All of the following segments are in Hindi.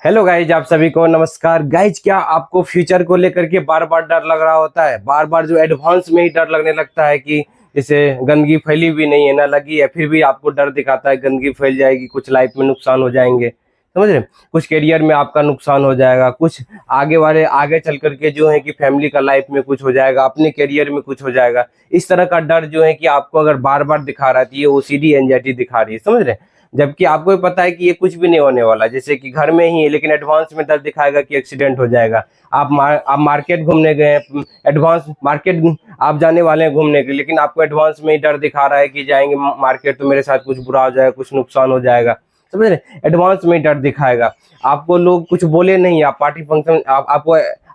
हेलो गाइज, आप सभी को नमस्कार। गाइज, क्या आपको फ्यूचर को लेकर के बार बार डर लग रहा होता है? बार बार जो एडवांस में ही डर लगने लगता है कि जैसे गंदगी फैली भी नहीं है, ना लगी है, फिर भी आपको डर दिखाता है गंदगी फैल जाएगी, कुछ लाइफ में नुकसान हो जाएंगे, समझ रहे? कुछ करियर में आपका नुकसान हो जाएगा, कुछ आगे चल करके जो है कि फैमिली का लाइफ में कुछ हो जाएगा, अपने करियर में कुछ हो जाएगा। इस तरह का डर जो है कि आपको अगर बार बार दिखा रहा है तो ये ओसीडी एंजाइटी दिखा रही है, समझ रहे? जबकि आपको भी पता है कि ये कुछ भी नहीं होने वाला, जैसे कि घर में ही है, लेकिन एडवांस में डर दिखाएगा कि एक्सीडेंट हो जाएगा। आप मार्केट घूमने गए हैं, एडवांस मार्केट आप जाने वाले हैं घूमने के, लेकिन आपको एडवांस में ही डर दिखा रहा है कि जाएंगे मार्केट तो मेरे साथ कुछ बुरा हो जाएगा, कुछ नुकसान हो जाएगा, समझ रहे? एडवांस में ही डर दिखाएगा। आपको लोग कुछ बोले नहीं, आप पार्टी फंक्शन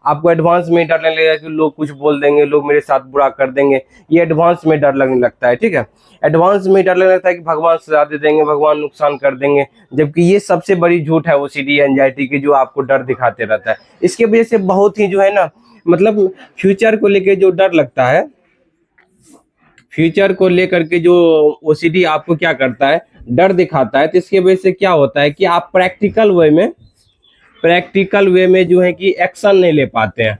आपको एडवांस में डर लगने लगेगा कि लोग कुछ बोल देंगे, लोग मेरे साथ बुरा कर देंगे। ये एडवांस में डर लगने लगता है, ठीक है? एडवांस में डर लगने लगता है कि भगवान सजा दे देंगे, भगवान नुकसान कर देंगे। जबकि ये सबसे बड़ी झूठ है ओसीडी एंजाइटी की, जो आपको डर दिखाते रहता है। इसके वजह से बहुत ही जो है ना, मतलब फ्यूचर को लेके जो डर लगता है, फ्यूचर को लेकर के जो ओसीडी आपको क्या करता है, डर दिखाता है, तो इसके वजह से क्या होता है कि आप प्रैक्टिकल वे में जो है कि एक्शन नहीं ले पाते हैं,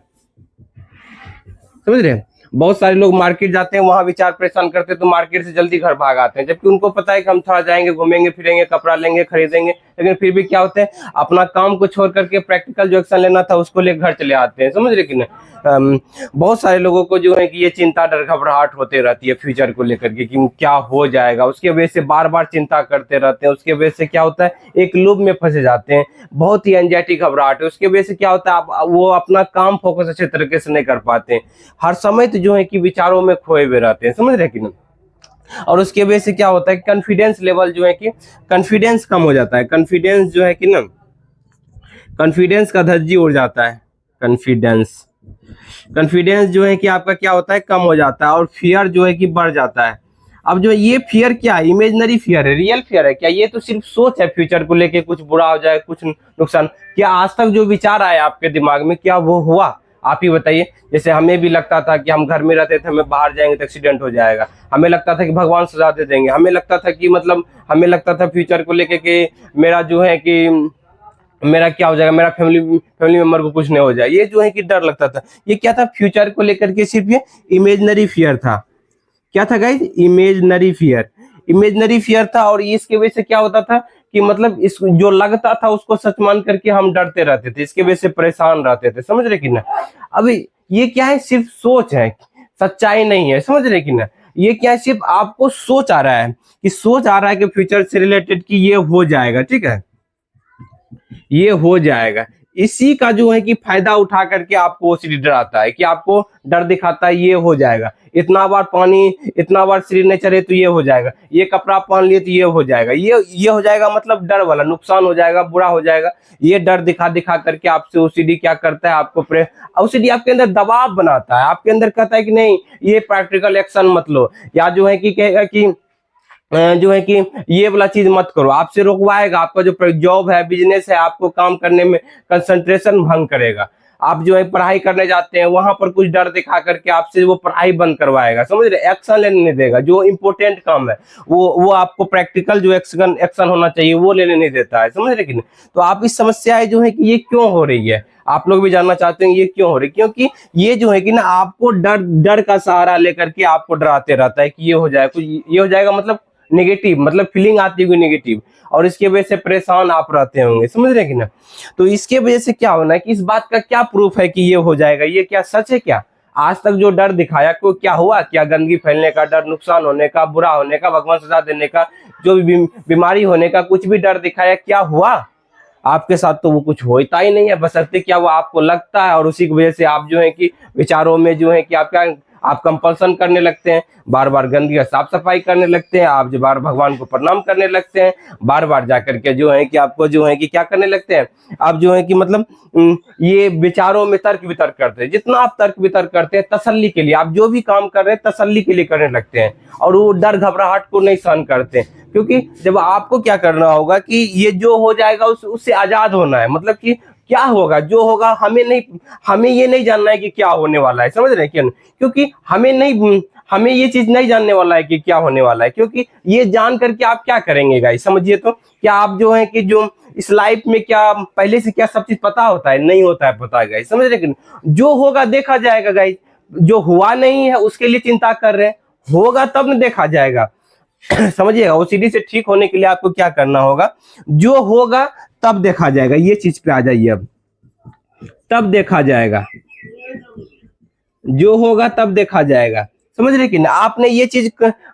समझ रहे हैं? बहुत सारे लोग मार्केट जाते हैं, वहां विचार परेशान करते हैं, तो मार्केट से जल्दी घर भाग आते हैं, जबकि उनको पता है कि हम थोड़ा जाएंगे, घूमेंगे फिरेंगे, कपड़ा लेंगे, खरीदेंगे, लेकिन फिर भी क्या होते हैं, अपना काम को छोड़ करके प्रैक्टिकल जो एक्शन लेना था उसको लेकर घर चले आते हैं, समझ रहे कि नहीं? बहुत सारे लोगों को जो है कि ये चिंता, डर, घबराहट होते रहती है फ्यूचर को लेकर के कि क्या हो जाएगा, उसके वजह से बार बार चिंता करते रहते हैं। उसके वजह से क्या होता है, एक लूप में फंसे जाते हैं, बहुत ही एंजाइटी, घबराहट है। उसके वजह से क्या होता है, वो अपना काम फोकस अच्छे तरीके से नहीं कर पाते हैं, हर समय तो जो है कि विचारों में खोए हुए रहते हैं, समझ रहे कि नहीं? और उसके वजह से क्या होता है, कॉन्फिडेंस लेवल जो है कि कॉन्फिडेंस कम हो जाता है, कॉन्फिडेंस जो है कि ना, कॉन्फिडेंस का धज्जी उड़ जाता है। कॉन्फिडेंस जो है कि आपका क्या होता है, कम हो जाता है, और फियर जो है कि बढ़ जाता है। अब जो ये फियर क्या है, इमेजिनरी फियर है, रियल फियर है क्या? ये तो सिर्फ सोच है, फ्यूचर को लेके कुछ बुरा हो जाए, कुछ नुकसान। क्या आज तक जो विचार आया आपके दिमाग में, क्या वो हुआ? आप ही बताइए। जैसे हमें भी लगता था कि हम घर में रहते थे, हमें बाहर जाएंगे तो एक्सीडेंट हो जाएगा, हमें लगता था कि भगवान सजा दे देंगे, हमें लगता था कि मतलब हमें लगता था फ्यूचर को लेके कि मेरा जो है कि मेरा क्या हो जाएगा, मेरा फैमिली मेंबर को कुछ नहीं हो जाए, ये जो है कि डर लगता था। ये क्या था, फ्यूचर को लेकर के सिर्फ ये इमेजिनरी फियर था। क्या था गाइस? इमेजिनरी फियर था। और इसके वजह से क्या होता था कि मतलब इस जो लगता था उसको सच मान करके हम डरते रहते थे, इसके वजह से परेशान रहते थे, समझ रहे कि ना? अभी ये क्या है, सिर्फ सोच है, सच्चाई नहीं है, समझ रहे कि ना? ये क्या है, सिर्फ आपको सोच आ रहा है कि फ्यूचर से रिलेटेड कि ये हो जाएगा, ठीक है, ये हो जाएगा। इसी का जो है कि फायदा उठा करके आपको ओसीडी डराता है, कि आपको डर दिखाता है ये हो जाएगा, इतना बार सीढ़ी नहीं चढ़े तो ये हो जाएगा, ये कपड़ा पहन लिए तो ये हो जाएगा, ये हो जाएगा, मतलब डर वाला, नुकसान हो जाएगा, बुरा हो जाएगा। ये डर दिखा दिखा करके आपसे ओसीडी क्या करता है, आपको ओसीडी आपके अंदर दबाव बनाता है, आपके अंदर कहता है कि नहीं, ये प्रैक्टिकल एक्शन मत लो, या जो है कि कहेगा कि जो है कि ये वाला चीज मत करो, आपसे रोकवाएगा, आपका जो जॉब है, बिजनेस है, आपको काम करने में कंसंट्रेशन भंग करेगा। आप जो है पढ़ाई करने जाते हैं, वहां पर कुछ डर दिखा करके आपसे वो पढ़ाई बंद करवाएगा, समझ रहे? एक्शन लेने नहीं देगा, जो इंपॉर्टेंट काम है वो आपको प्रैक्टिकल जो एक्शन होना चाहिए वो लेने नहीं देता है, समझ रहे कि नहीं? तो आप इस समस्याएं जो है कि ये क्यों हो रही है, आप लोग भी जानना चाहते हैं ये क्यों हो रही है? क्योंकि ये जो है कि ना, आपको डर डर का सहारा लेकर के आपको डराते रहता है कि ये हो जाएगा, कुछ ये हो जाएगा, मतलब नेगेटिव, मतलब फीलिंग आती होगी नेगेटिव, और इसके वजह से परेशान आप रहते होंगे, समझ रहे हैं कि ना? तो इसके वजह से क्या होना है कि इस बात का क्या प्रूफ है कि ये हो जाएगा? ये क्या सच है क्या? आज तक जो डर दिखाया को क्या हुआ? क्या गंदगी फैलने का डर, नुकसान होने का, बुरा होने का, भगवान सजा देने का, जो भी बीमारी होने का, कुछ भी डर दिखाया, क्या हुआ आपके साथ? तो वो कुछ होता ही नहीं है, बशर्ते क्या वो आपको लगता है, और उसी की वजह से आप जो है कि विचारों में जो है कि आप कंपल्सन करने लगते हैं, बार बार गंदगी साफ सफाई करने लगते हैं, आप जो बार भगवान को प्रणाम करने लगते हैं, बार बार जाकर के जो है कि आपको जो है कि क्या करने लगते हैं, आप जो है कि मतलब ये विचारों में तर्क वितर्क करते हैं। जितना आप तर्क वितर्क करते हैं तसल्ली के लिए, आप जो भी काम कर रहे हैं तसल्ली के लिए करने लगते हैं, और वो डर घबराहट को नहीं सहन करते हैं। क्योंकि जब आपको क्या करना होगा कि ये जो हो जाएगा उससे आजाद होना है, मतलब कि क्या होगा, जो होगा हमें ये नहीं जानना है कि क्या होने वाला है, समझ रहे हैं क्या? क्योंकि हमें ये चीज नहीं जानने वाला है कि क्या होने वाला है, क्योंकि ये जान करके आप क्या करेंगे गाइस, समझिए तो। क्या आप जो है कि जो इस लाइफ में क्या पहले से क्या सब चीज पता होता है? नहीं होता है पता गाइस, समझ रहे कि जो होगा देखा जाएगा गाइस। जो हुआ नहीं है उसके लिए चिंता कर रहे हैं, होगा तब न देखा जाएगा। समझिएगा, ओसीडी से ठीक होने के लिए आपको क्या करना होगा, जो होगा तब देखा जाएगा। ये चीज पे आ जाइए अब, तब देखा जाएगा, जो होगा तब देखा जाएगा। समझ रहे कि ना, आपने ये चीज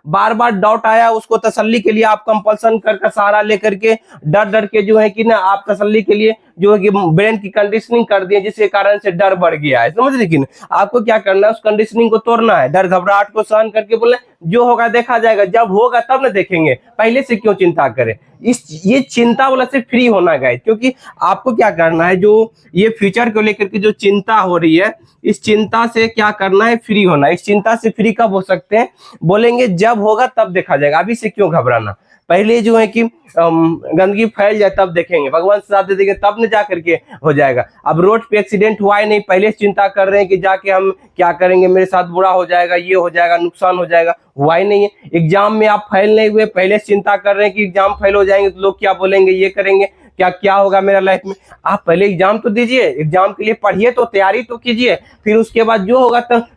बार बार डाउट आया, उसको तसल्ली के लिए आप कंपल्सन कर सहारा लेकर के डर डर के जो है कि ना आप तसल्ली के लिए जो है कि ब्रेन की कंडीशनिंग कर दिए, जिसके कारण से डर बढ़ गया है। समझ रहे कि ना, आपको क्या करना है, उस कंडीशनिंग को तोड़ना है, डर घबराहट को सहन करके बोले जो होगा देखा जाएगा, जब होगा तब ना देखेंगे, पहले से क्यों चिंता करें। ये चिंता वाला से फ्री होना गाइस, क्योंकि आपको क्या करना है, जो ये फ्यूचर को लेकर के जो चिंता हो रही है, इस चिंता से क्या करना है, फ्री होना। इस चिंता से फ्री कब हो सकते हैं, बोलेंगे जब होगा तब देखा जाएगा, अभी से क्यों घबराना। पहले जो है कि गंदगी फैल जाए तब देखेंगे, भगवान से साथ दे देंगे तब न जा करके हो जाएगा। अब रोड पे एक्सीडेंट हुआ ही नहीं, पहले चिंता कर रहे हैं कि जाके हम क्या करेंगे, मेरे साथ बुरा हो जाएगा, ये हो जाएगा, नुकसान हो जाएगा, हुआ ही नहीं है। एग्जाम में आप फेल नहीं हुए, पहले चिंता कर रहे हैं कि एग्जाम फेल हो जाएंगे तो लोग क्या बोलेंगे, ये करेंगे, क्या क्या होगा मेरा लाइफ में। आप पहले एग्जाम तो दीजिए, एग्जाम के लिए पढ़िए, तो तैयारी तो कीजिए, फिर उसके बाद जो होगा तब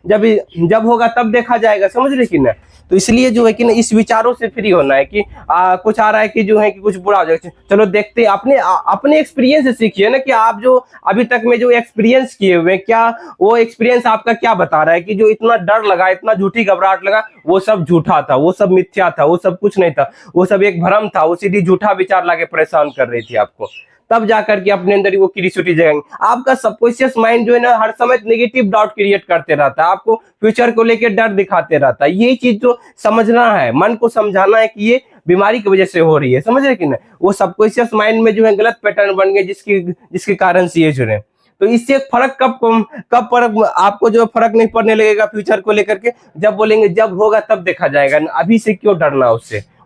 जब होगा तब देखा जाएगा। समझ रहे कि ना, तो इसलिए जो है कि ना इस विचारों से फ्री होना है कि कुछ आ रहा है कि जो है कि कुछ बुरा हो जाएगा, चलो देखते हैं, अपने एक्सपीरियंस से सीखिए ना, कि आप जो अभी तक में जो एक्सपीरियंस किए हुए, क्या वो एक्सपीरियंस आपका क्या बता रहा है कि जो इतना डर लगा, इतना झूठी घबराहट लगा, वो सब झूठा था, वो सब मिथ्या था, वो सब कुछ नहीं था, वो सब एक भ्रम था, वो सीधी झूठा विचार लाके परेशान कर रही थी आपको। तब जाकर के अपने अंदर वो क्यूरियोसिटी जगाएंगे। आपका सबकॉन्शियस माइंड जो है ना हर समय नेगेटिव डाउट क्रिएट करते रहता है, आपको फ्यूचर को लेकर डर दिखाते रहता है। ये चीज जो समझना है, मन को समझाना है कि ये बीमारी की वजह से हो रही है। समझ रहे कि ना, वो सबकॉन्शियस माइंड में जो है गलत पैटर्न बन गए, जिसके कारण से ये जुड़े। तो इससे फर्क कब फर्क आपको जो फर्क नहीं पड़ने लगेगा फ्यूचर को लेकर के, जब बोलेंगे जब होगा तब देखा जाएगा। अभी से क्यों डरना,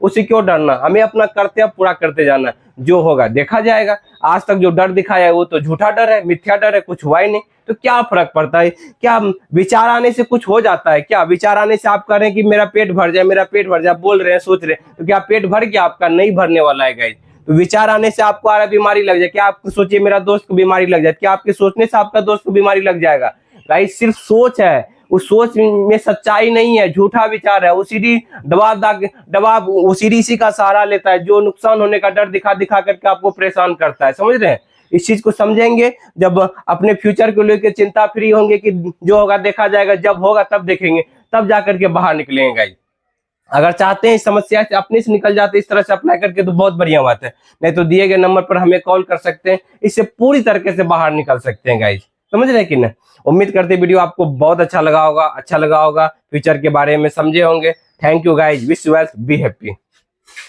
उससे क्यों डरना, हमें अपना कर्तव्य पूरा करते जाना, जो होगा देखा जाएगा। आज तक जो डर दिखाया है वो तो झूठा डर है, मिथ्या डर है, कुछ हुआ ही नहीं, तो क्या फर्क पड़ता है। क्या विचार आने से कुछ हो जाता है क्या? विचार आने से आप कह रहे हैं कि मेरा पेट भर जाए, मेरा पेट भर जाए, बोल रहे हैं, सोच रहे हैं, तो क्या पेट भर गया आपका? नहीं भरने वाला है गाइस। तो विचार आने से आपको आ रहा बीमारी लग जाए, क्या आप सोचिए मेरा दोस्त को बीमारी लग जाए, क्या आपके सोचने से आपका दोस्त को बीमारी लग जाएगा? गाइस सिर्फ सोच है, उस सोच में सच्चाई नहीं है, झूठा विचार है। ओसीडी दबाव ओसीडी इसी का सहारा लेता है, जो नुकसान होने का डर दिखा दिखा करके आपको परेशान करता है। समझ रहे हैं, इस चीज को समझेंगे, जब अपने फ्यूचर को लेकर चिंता फ्री होंगे कि जो होगा देखा जाएगा, जब होगा तब देखेंगे, तब जाकर के बाहर निकलेंगे गाइस। अगर चाहते हैं इस समस्या से अपने से निकल जाते, इस तरह से अप्लाई करके, तो बहुत बढ़िया बात है। नहीं तो दिए गए नंबर पर हमें कॉल कर सकते हैं, इससे पूरी तरीके से बाहर निकल सकते हैं गाइस। समझ रहे कि ना, उम्मीद करते वीडियो आपको बहुत अच्छा लगा होगा फ्यूचर के बारे में समझे होंगे। Thank you guys, wish you well, be happy.